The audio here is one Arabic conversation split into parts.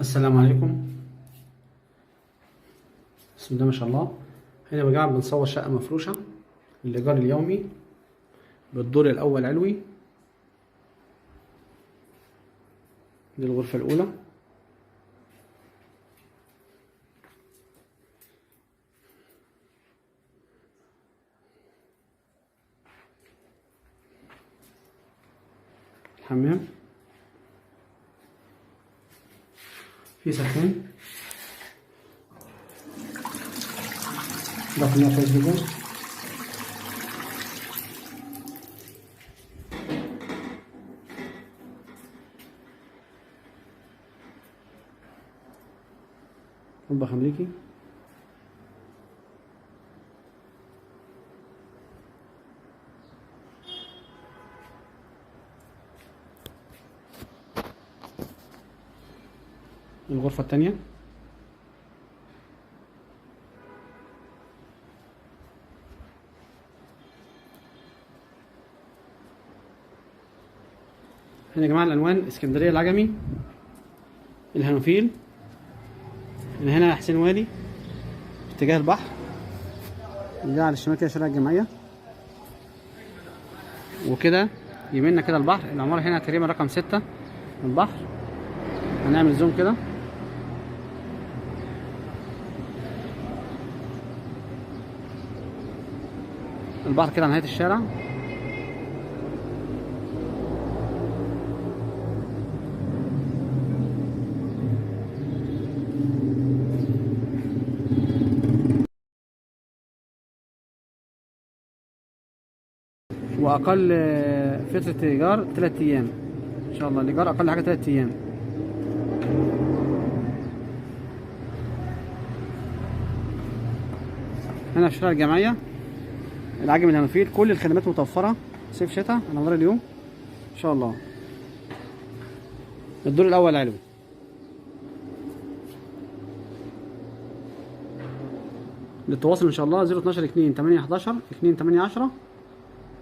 السلام عليكم. بسم الله ما شاء الله. هنا بقى بنصور شقة مفروشة للإيجار اليومي بالدور الأول علوي. دي الغرفة الأولى. الحمام في سخان ضغط الماء كويس جدا. مطبخ أمريكي. الغرفة التانية هنا يا جماعة العنوان اسكندرية العجمي الهانوفيل. من هنا حسين والي في اتجاه البحر، ده على الشمال كده شارع الجمعية، وكده يمنا كده البحر. العمارة هنا تقريبا رقم 6 من البحر. هنعمل زوم كده. البحر كده على نهاية الشارع. واقل فترة ايجار 3 ايام ان شاء الله. الايجار اقل حاجة 3 ايام. هنا في شارع الجمعية العجمي الهانوفيل. كل الخدمات متوفرة صيف شتاء على مدار اليوم ان شاء الله. الدور الاول علوي. للتواصل ان شاء الله 012 2 8 11 2 8 10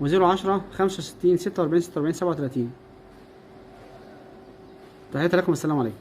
و010 65 46 46 37. تحياتي لكم. السلام عليكم.